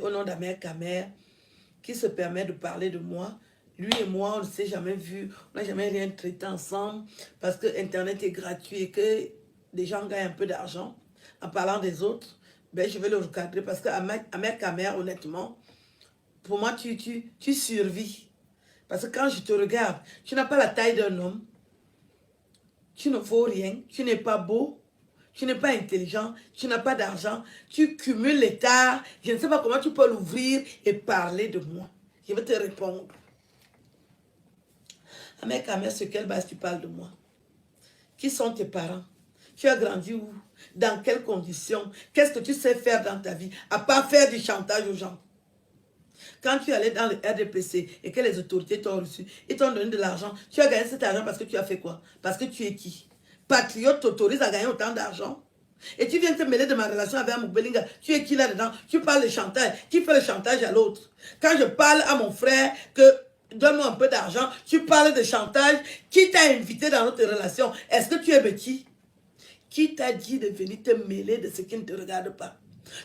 au nom d'Amer Kamer qui se permet de parler de moi. Lui et moi, on ne s'est jamais vu, on n'a jamais rien traité ensemble parce que Internet est gratuit et que les gens gagnent un peu d'argent en parlant des autres. Ben, je vais le recadrer parce qu'Amer Kamer, honnêtement, pour moi, tu survis. Parce que quand je te regarde, tu n'as pas la taille d'un homme, tu ne vaux rien, tu n'es pas beau, tu n'es pas intelligent, tu n'as pas d'argent, tu cumules les tares, je ne sais pas comment tu peux l'ouvrir et parler de moi. Je vais te répondre. Amer Kamer, sur quelle base tu parles de moi? Qui sont tes parents? Tu as grandi où? Dans quelles conditions? Qu'est-ce que tu sais faire dans ta vie? À part faire du chantage aux gens. Quand tu allais dans le RDPC et que les autorités t'ont reçu, ils t'ont donné de l'argent, tu as gagné cet argent parce que tu as fait quoi? Parce que tu es qui? Patriote t'autorise à gagner autant d'argent? Et tu viens te mêler de ma relation avec Amoubelinga. Tu es qui là-dedans? Tu parles de chantage. Qui fait le chantage à l'autre? Quand je parle à mon frère que donne-moi un peu d'argent, tu parles de chantage. Qui t'a invité dans notre relation? Est-ce que tu es petit? Qui t'a dit de venir te mêler de ce qui ne te regarde pas?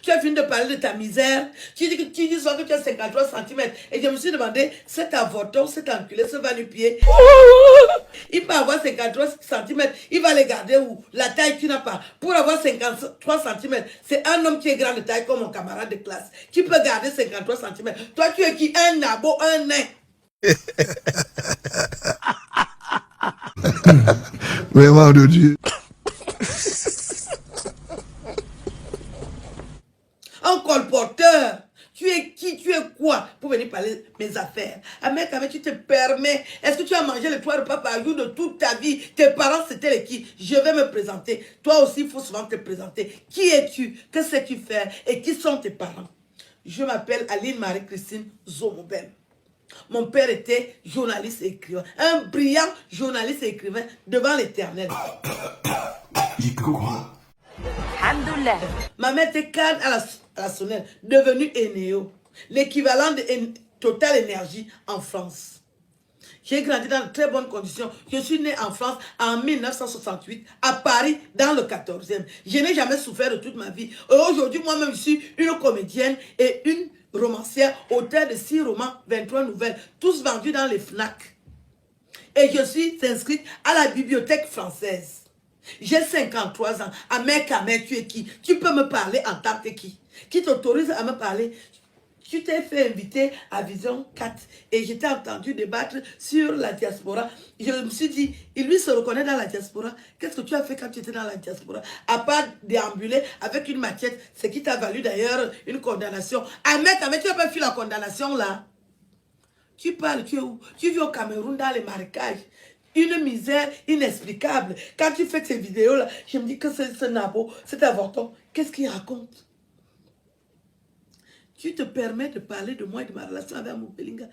Tu as fini de parler de ta misère. Tu dis souvent que tu as 53 cm. Et je me suis demandé, cet avorton, cet enculé, ce va-nu-pied, il peut avoir 53 cm. Il va les garder où? La taille tu n'as pas. Pour avoir 53 cm, c'est un homme qui est grand de taille comme mon camarade de classe. Qui peut garder 53 cm. Toi, tu es qui? Un nabo, un nain. Vraiment de Dieu. Un colporteur. Tu es qui? Tu es quoi? Pour venir parler de mes affaires. Amer Kamer, tu te permets. Est-ce que tu as mangé les 3 repas par jour de toute ta vie? Tes parents, c'était les qui? Je vais me présenter. Toi aussi, il faut souvent te présenter. Qui es-tu? Que sais-tu faire? Et qui sont tes parents? Je m'appelle Aline Marie-Christine Zomobem. Mon père était journaliste et écrivain. Un brillant journaliste et écrivain devant l'Éternel. Quoi? Ma mère était cadre à la Sonnelle, devenue Eneo, l'équivalent de Total Énergie en France. J'ai grandi dans de très bonnes conditions. Je suis né en France en 1968, à Paris, dans le 14e. Je n'ai jamais souffert de toute ma vie. Aujourd'hui, moi-même, je suis une comédienne et une romancière, auteur de 6 romans, 23 nouvelles, tous vendus dans les FNAC. Et je suis inscrite à la Bibliothèque française. J'ai 53 ans. Amer Kamer, tu es qui? Tu peux me parler en tant que qui? Qui t'autorise à me parler? Tu t'es fait inviter à Vision 4 et je t'ai entendu débattre sur la diaspora. Je me suis dit, il lui se reconnaît dans la diaspora. Qu'est-ce que tu as fait quand tu étais dans la diaspora? À part déambuler avec une machette, ce qui t'a valu d'ailleurs une condamnation. Amer Kamer, tu n'as pas fait la condamnation là? Tu parles, tu es où? Tu vis au Cameroun dans les marécages. Une misère inexplicable. Quand tu fais ces vidéos-là, je me dis que ce nabo, cet avorton, qu'est-ce qu'il raconte? Tu te permets de parler de moi et de ma relation avec Amoubelinga.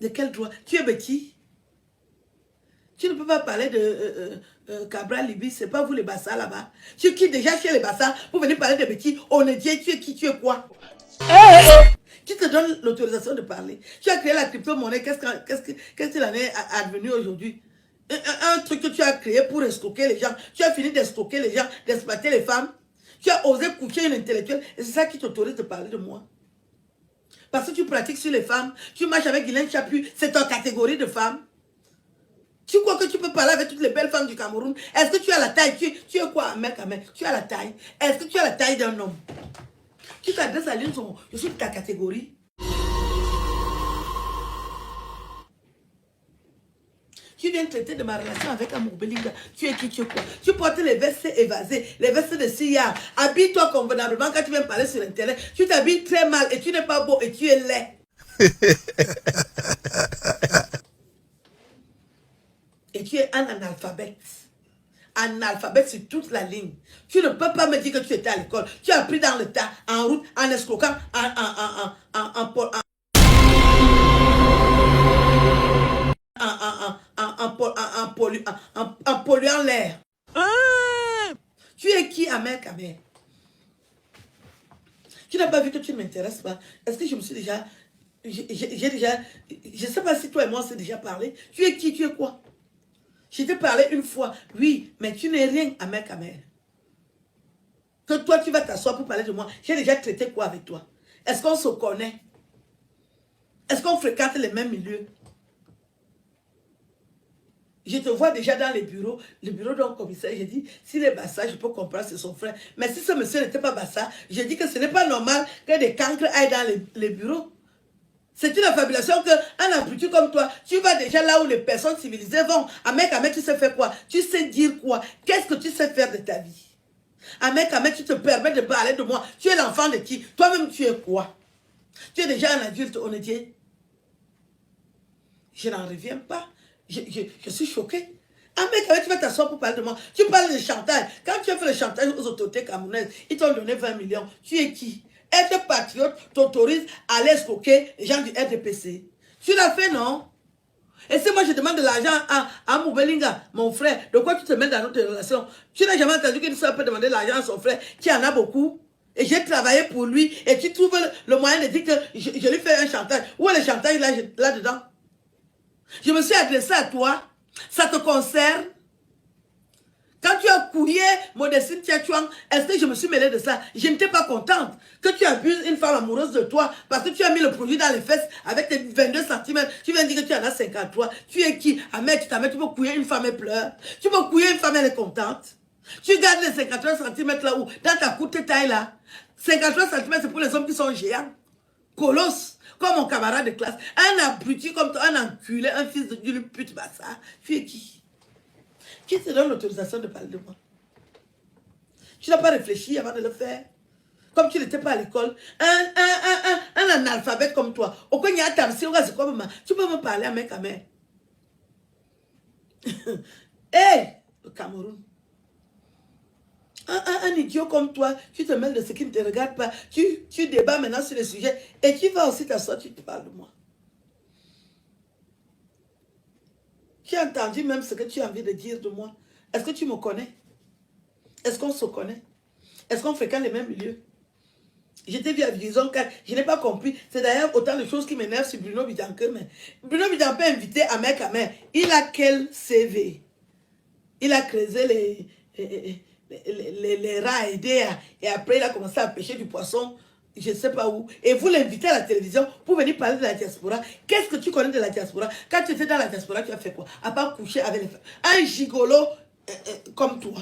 De quel droit? Tu es bêtis? Tu ne peux pas parler de Cabral Libye, c'est pas vous les Bassas là-bas. Tu quittes déjà chez les Bassas pour venir parler de bêtis. On est Dieu, tu es qui, tu es quoi? Qui te donne l'autorisation de parler? Tu as créé la crypto-monnaie, qu'est-ce qu'il en est advenu aujourd'hui? Un truc que tu as créé pour escroquer les gens. Tu as fini d'escroquer les gens, d'exploiter les femmes. Tu as osé coucher une intellectuelle et c'est ça qui t'autorise de parler de moi. Parce que tu pratiques sur les femmes. Tu marches avec Guylaine Chapu, c'est ta catégorie de femmes. Tu crois que tu peux parler avec toutes les belles femmes du Cameroun? Est-ce que tu as la taille? Tu es quoi, mec? Tu as la taille? Est-ce que tu as la taille d'un homme? Tu t'adresses à l'une, je suis de ta catégorie. Tu viens traiter de ma relation avec Amoubelinga. Tu es qui, tu es quoi? Tu portes les vestes évasées, les vestes de Sia. Habille-toi convenablement quand tu viens parler sur Internet. Tu t'habilles très mal et tu n'es pas beau et tu es laid. Et tu es un analphabète. Analphabète sur toute la ligne. Tu ne peux pas me dire que tu étais à l'école. Tu as appris dans le tas, en route, en escroquant, en polluant l'air. Tu es qui, Amer Kamer? Tu n'as pas vu que tu ne m'intéresses pas? Est-ce que je me suis déjà... J'ai déjà... Je ne sais pas si toi et moi on s'est déjà parlé. Tu es qui? Tu es quoi? Je t'ai parlé une fois. Oui, mais tu n'es rien, Amer Kamer. Que toi, tu vas t'asseoir pour parler de moi. J'ai déjà traité quoi avec toi? Est-ce qu'on se connaît? Est-ce qu'on fréquente les mêmes milieux? Je te vois déjà dans les bureaux, le bureau d'un commissaire. J'ai dit, s'il est Bassa, je peux comprendre, c'est son frère. Mais si ce monsieur n'était pas Bassa, j'ai dit que ce n'est pas normal que des cancres aillent dans les bureaux. C'est une affabulation qu'un abruti comme toi, tu vas déjà là où les personnes civilisées vont. Ahmed, tu sais faire quoi? Tu sais dire quoi? Qu'est-ce que tu sais faire de ta vie? Ahmed, tu te permets de parler de moi. Tu es l'enfant de qui? Toi-même, tu es quoi? Tu es déjà un adulte honnêtier. Je n'en reviens pas. Je suis choquée. Ah, mais quand tu vas t'asseoir pour parler de moi, tu parles de chantage. Quand tu as fait le chantage aux autorités camerounaises, ils t'ont donné 20 millions. Tu es qui? Être patriote t'autorise à aller escroquer les gens du RDPC. Tu l'as fait, non? Et si moi je demande de l'argent à Moubelinga, mon frère, de quoi tu te mets dans notre relation? Tu n'as jamais entendu qu'une soeur peut demander de l'argent à son frère qui en a beaucoup? Et j'ai travaillé pour lui et tu trouves le moyen de dire que je lui fais un chantage. Où est le chantage là-dedans? Je me suis adressé à toi. Ça te concerne? Quand tu as couillé Modestine Tiachouang, est-ce que je me suis mêlée de ça? Je n'étais pas contente que tu abuses une femme amoureuse de toi parce que tu as mis le produit dans les fesses avec tes 22 cm. Tu viens de dire que tu en as 53. Tu es qui? Ahmed, tu peux couiller une femme et pleure. Tu peux couiller une femme, elle est contente. Tu gardes les 53 cm là où? Dans ta courte taille là. 53 cm, c'est pour les hommes qui sont géants. Colosse. Comme mon camarade de classe. Un abruti comme toi, un enculé, un fils d'une pute bassa. Tu es qui? Qui te donne l'autorisation de parler de moi? Tu n'as pas réfléchi avant de le faire. Comme tu n'étais pas à l'école. Un analphabète comme toi. Tu peux me parler à mec à mec. Hé, le Cameroun. Un idiot comme toi, tu te mêles de ce qui ne te regarde pas. Tu débats maintenant sur le sujet. Et tu vas aussi t'asseoir, tu te parles de moi. Tu as entendu même ce que tu as envie de dire de moi. Est-ce que tu me connais? Est-ce qu'on se connaît? Est-ce qu'on fréquente les mêmes milieux? J'étais vu à Vision 4, je n'ai pas compris. C'est d'ailleurs autant de choses qui m'énervent sur Bruno Bidanke. Mais Bruno Bidanke est invité à Mec à Mec. Il a quel CV? Il a creusé les rats aidés et après il a commencé à pêcher du poisson. Je ne sais pas où. Et vous l'invitez à la télévision pour venir parler de la diaspora. Qu'est-ce que tu connais de la diaspora? Quand tu étais dans la diaspora, tu as fait quoi? À part coucher avec les femmes. Un gigolo comme toi.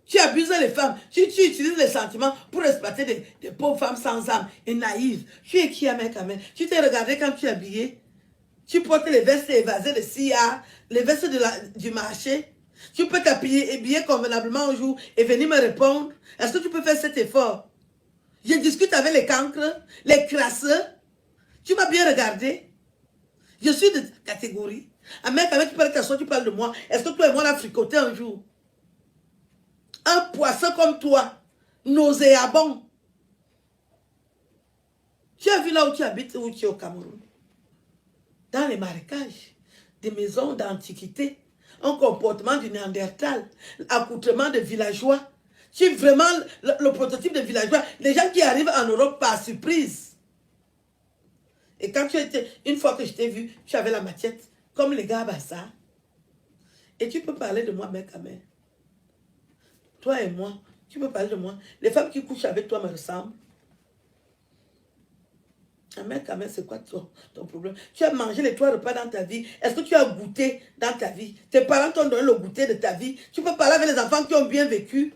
Tu abuses les femmes. Tu utilises les sentiments pour exploiter des pauvres femmes sans âme et naïves. Tu es qui, mec, mec? Tu t'es regardé quand tu es habillé? Tu portes les vestes évasées de CIA, les vestes du marché. Tu peux t'habiller convenablement un jour et venir me répondre. Est-ce que tu peux faire cet effort? Je discute avec les cancres, les crasseux. Tu m'as bien regardé. Je suis de catégorie. Un mec, tu parles t'asseoir, tu parles de moi. Est-ce que toi et moi on a fricoté un jour? Un poisson comme toi, nauséabond. Tu as vu là où tu habites, où tu es au Cameroun? Dans les marécages, des maisons d'antiquité, un comportement du Néandertal, accoutrement de villageois. Tu es vraiment le prototype de villageois. Les gens qui arrivent en Europe par surprise. Et quand tu étais, une fois que je t'ai vu, tu avais la machette, comme les gars Bassa. Et tu peux parler de moi, mec à mec. Toi et moi, tu peux parler de moi. Les femmes qui couchent avec toi me ressemblent. Mec, c'est quoi ton problème? Tu as mangé les 3 repas dans ta vie. Est-ce que tu as goûté dans ta vie? Tes parents t'ont donné le goûter de ta vie. Tu peux parler avec les enfants qui ont bien vécu.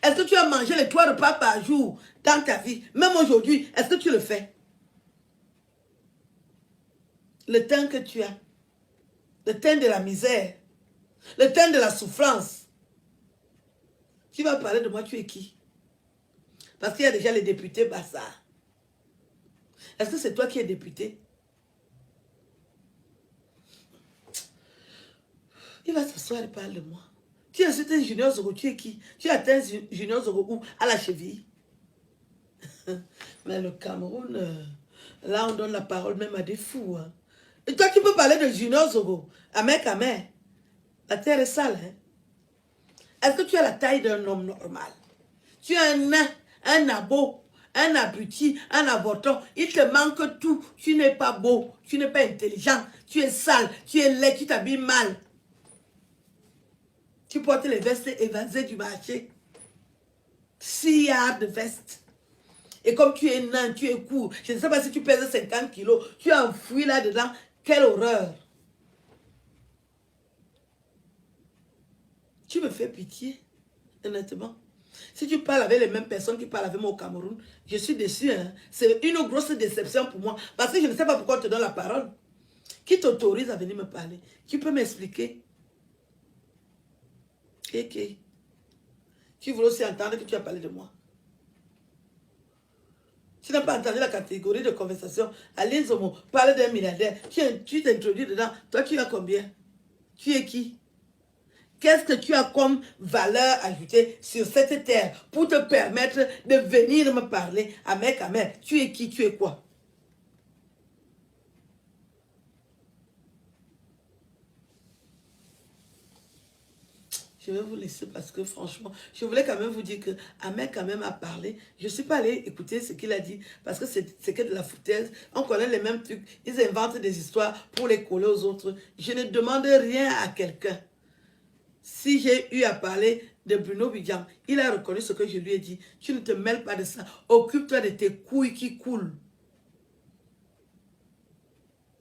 Est-ce que tu as mangé les 3 repas par jour dans ta vie? Même aujourd'hui, est-ce que tu le fais? Le temps que tu as. Le temps de la misère. Le temps de la souffrance. Tu vas parler de moi, tu es qui? Parce qu'il y a déjà les députés Bassa. Est-ce que c'est toi qui es député? Il va s'asseoir et parler de moi. Tu insultes un Junior Zoro, tu es qui? Tu atteins Junior Zoro où? À la cheville. Mais le Cameroun, là on donne la parole même à des fous. Hein. Et toi tu peux parler de Junior Zoro. Amek, la terre est sale. Hein? Est-ce que tu as la taille d'un homme normal? Tu es un nain, un abo. Un abruti, un avorton, il te manque tout. Tu n'es pas beau, tu n'es pas intelligent, tu es sale, tu es laid, tu t'habilles mal. Tu portes les vestes évasées du marché. 6 yards de vestes. Et comme tu es nain, tu es court, je ne sais pas si tu pèses 50 kilos, tu es enfoui là-dedans. Quelle horreur. Tu me fais pitié, honnêtement. Si tu parles avec les mêmes personnes qui parlent avec moi au Cameroun, je suis déçue. Hein? C'est une grosse déception pour moi. Parce que je ne sais pas pourquoi on te donne la parole. Qui t'autorise à venir me parler? Tu peux m'expliquer? Ok. Tu voulais aussi entendre que tu as parlé de moi. Tu n'as pas entendu la catégorie de conversation. Aline Zomo parle d'un milliardaire. Tu t'introduis dedans. Toi, tu as combien? Tu es qui? Qu'est-ce que tu as comme valeur ajoutée sur cette terre pour te permettre de venir me parler à mec? Tu es qui? Tu es quoi? Je vais vous laisser parce que franchement, je voulais quand même vous dire que Ahmed quand même a parlé. Je ne suis pas allée écouter ce qu'il a dit parce que c'est que de la foutaise. On connaît les mêmes trucs. Ils inventent des histoires pour les coller aux autres. Je ne demande rien à quelqu'un. Si j'ai eu à parler de Bruno Bidjam, il a reconnu ce que je lui ai dit. Tu ne te mêles pas de ça. Occupe-toi de tes couilles qui coulent.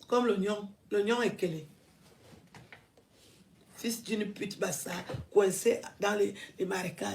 Comme l'oignon. L'oignon est quel? Fils d'une pute bassa, coincé dans les marécages.